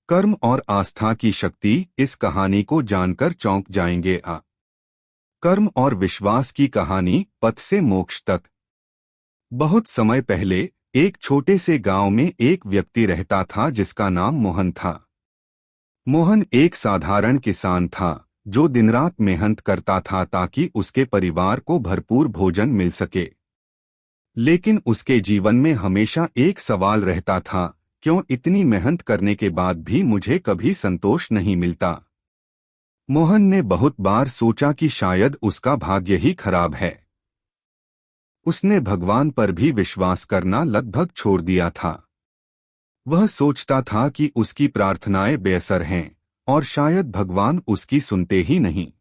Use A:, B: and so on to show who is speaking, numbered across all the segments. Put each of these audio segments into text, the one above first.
A: कर्म और आस्था की शक्ति, इस कहानी को जानकर चौंक जाएंगे। कर्म और विश्वास की कहानी, पथ से मोक्ष तक। बहुत समय पहले एक छोटे से गांव में एक व्यक्ति रहता था जिसका नाम मोहन था। मोहन एक साधारण किसान था जो दिन रात मेहनत करता था ताकि उसके परिवार को भरपूर भोजन मिल सके। लेकिन उसके जीवन में हमेशा एक सवाल रहता था, क्यों इतनी मेहनत करने के बाद भी मुझे कभी संतोष नहीं मिलता। मोहन ने बहुत बार सोचा कि शायद उसका भाग्य ही खराब है। उसने भगवान पर भी विश्वास करना लगभग छोड़ दिया था। वह सोचता था कि उसकी प्रार्थनाएं बेअसर हैं और शायद भगवान उसकी सुनते ही नहीं।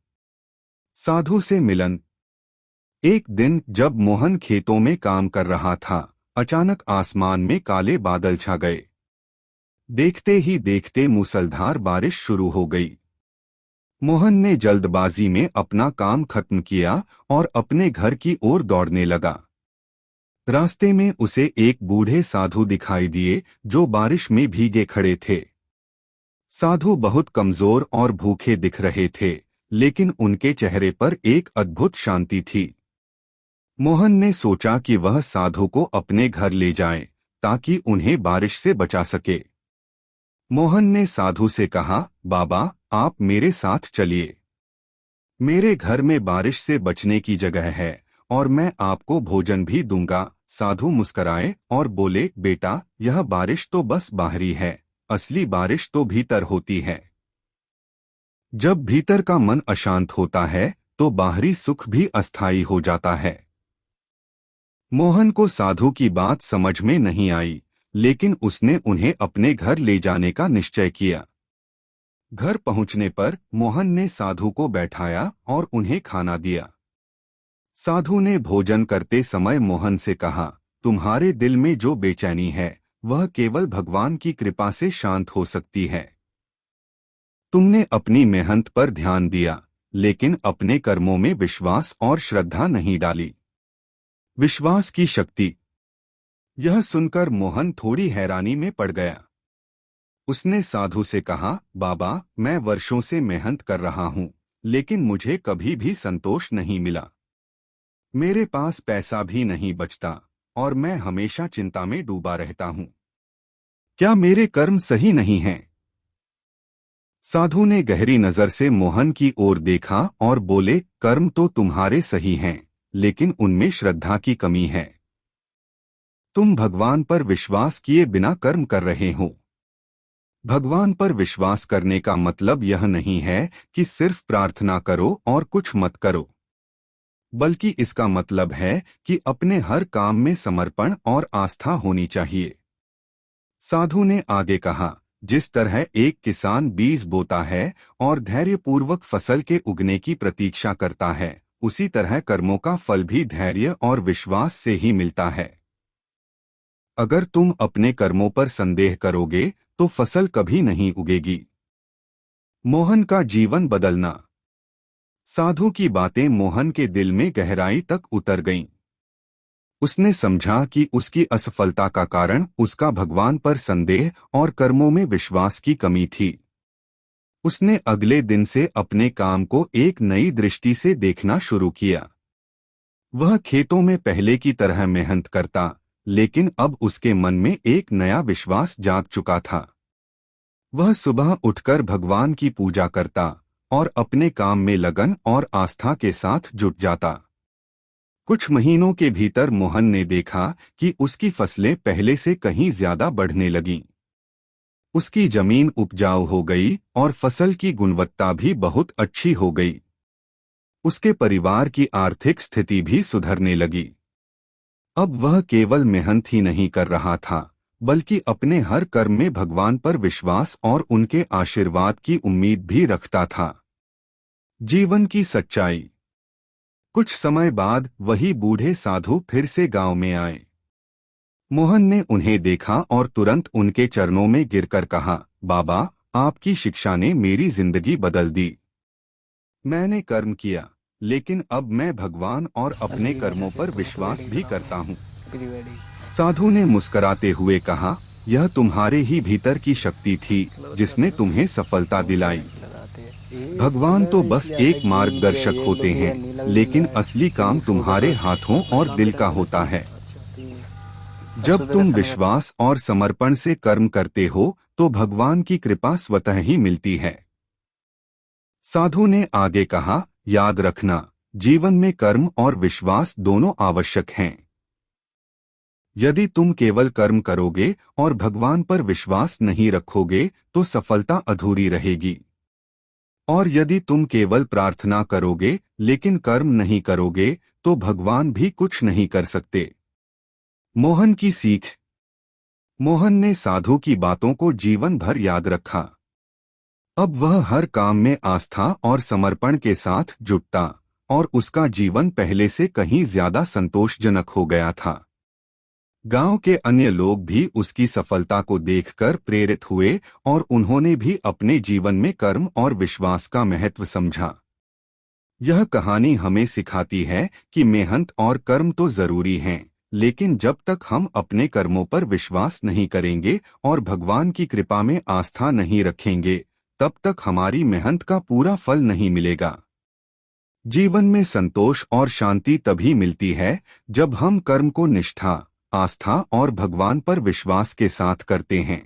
A: साधु से मिलन। एक दिन जब मोहन खेतों में काम कर रहा था, अचानक आसमान में काले बादल छा गए। देखते ही देखते मूसलाधार बारिश शुरू हो गई। मोहन ने जल्दबाजी में अपना काम खत्म किया और अपने घर की ओर दौड़ने लगा। रास्ते में उसे एक बूढ़े साधु दिखाई दिए जो बारिश में भीगे खड़े थे। साधु बहुत कमजोर और भूखे दिख रहे थे, लेकिन उनके चेहरे पर एक अद्भुत शांति थी। मोहन ने सोचा कि वह साधु को अपने घर ले जाए ताकि उन्हें बारिश से बचा सके। मोहन ने साधु से कहा, बाबा, आप मेरे साथ चलिए। मेरे घर में बारिश से बचने की जगह है और मैं आपको भोजन भी दूंगा। साधु मुस्कराए और बोले, बेटा, यह बारिश तो बस बाहरी है, असली बारिश तो भीतर होती है। जब भीतर का मन अशांत होता है तो बाहरी सुख भी अस्थायी हो जाता है। मोहन को साधु की बात समझ में नहीं आई, लेकिन उसने उन्हें अपने घर ले जाने का निश्चय किया। घर पहुंचने पर मोहन ने साधु को बैठाया और उन्हें खाना दिया। साधु ने भोजन करते समय मोहन से कहा, तुम्हारे दिल में जो बेचैनी है वह केवल भगवान की कृपा से शांत हो सकती है। तुमने अपनी मेहनत पर ध्यान दिया, लेकिन अपने कर्मों में विश्वास और श्रद्धा नहीं डाली। विश्वास की शक्ति। यह सुनकर मोहन थोड़ी हैरानी में पड़ गया। उसने साधु से कहा, बाबा, मैं वर्षों से मेहनत कर रहा हूँ, लेकिन मुझे कभी भी संतोष नहीं मिला। मेरे पास पैसा भी नहीं बचता और मैं हमेशा चिंता में डूबा रहता हूँ। क्या मेरे कर्म सही नहीं हैं? साधु ने गहरी नजर से मोहन की ओर देखा और बोले, कर्म तो तुम्हारे सही हैं, लेकिन उनमें श्रद्धा की कमी है। तुम भगवान पर विश्वास किए बिना कर्म कर रहे हो। भगवान पर विश्वास करने का मतलब यह नहीं है कि सिर्फ प्रार्थना करो और कुछ मत करो, बल्कि इसका मतलब है कि अपने हर काम में समर्पण और आस्था होनी चाहिए। साधु ने आगे कहा, जिस तरह एक किसान बीज बोता है और धैर्यपूर्वक फसल के उगने की प्रतीक्षा करता है, उसी तरह कर्मों का फल भी धैर्य और विश्वास से ही मिलता है। अगर तुम अपने कर्मों पर संदेह करोगे तो फसल कभी नहीं उगेगी। मोहन का जीवन बदलना। साधु की बातें मोहन के दिल में गहराई तक उतर गईं। उसने समझा कि उसकी असफलता का कारण उसका भगवान पर संदेह और कर्मों में विश्वास की कमी थी। उसने अगले दिन से अपने काम को एक नई दृष्टि से देखना शुरू किया। वह खेतों में पहले की तरह मेहनत करता, लेकिन अब उसके मन में एक नया विश्वास जाग चुका था। वह सुबह उठकर भगवान की पूजा करता और अपने काम में लगन और आस्था के साथ जुट जाता। कुछ महीनों के भीतर मोहन ने देखा कि उसकी फसलें पहले से कहीं ज्यादा बढ़ने लगीं। उसकी जमीन उपजाऊ हो गई और फसल की गुणवत्ता भी बहुत अच्छी हो गई। उसके परिवार की आर्थिक स्थिति भी सुधरने लगी। अब वह केवल मेहनत ही नहीं कर रहा था, बल्कि अपने हर कर्म में भगवान पर विश्वास और उनके आशीर्वाद की उम्मीद भी रखता था। जीवन की सच्चाई। कुछ समय बाद वही बूढ़े साधु फिर से गांव में आए। मोहन ने उन्हें देखा और तुरंत उनके चरणों में गिरकर कहा, बाबा, आपकी शिक्षा ने मेरी जिंदगी बदल दी। मैंने कर्म किया, लेकिन अब मैं भगवान और अपने कर्मों पर विश्वास भी करता हूँ। साधु ने मुस्कराते हुए कहा, यह तुम्हारे ही भीतर की शक्ति थी जिसने तुम्हें सफलता दिलाई। भगवान तो बस एक मार्गदर्शक होते हैं, लेकिन असली काम तुम्हारे हाथों और दिल का होता है। जब तुम विश्वास और समर्पण से कर्म करते हो तो भगवान की कृपा स्वतः ही मिलती है। साधु ने आगे कहा, याद रखना, जीवन में कर्म और विश्वास दोनों आवश्यक हैं। यदि तुम केवल कर्म करोगे और भगवान पर विश्वास नहीं रखोगे तो सफलता अधूरी रहेगी। और यदि तुम केवल प्रार्थना करोगे लेकिन कर्म नहीं करोगे तो भगवान भी कुछ नहीं कर सकते। मोहन की सीख। मोहन ने साधु की बातों को जीवन भर याद रखा। अब वह हर काम में आस्था और समर्पण के साथ जुटता और उसका जीवन पहले से कहीं ज्यादा संतोषजनक हो गया था। गांव के अन्य लोग भी उसकी सफलता को देखकर प्रेरित हुए और उन्होंने भी अपने जीवन में कर्म और विश्वास का महत्व समझा। यह कहानी हमें सिखाती है कि मेहनत और कर्म तो जरूरी हैं, लेकिन जब तक हम अपने कर्मों पर विश्वास नहीं करेंगे और भगवान की कृपा में आस्था नहीं रखेंगे, तब तक हमारी मेहनत का पूरा फल नहीं मिलेगा। जीवन में संतोष और शांति तभी मिलती है जब हम कर्म को निष्ठा, आस्था और भगवान पर विश्वास के साथ करते हैं।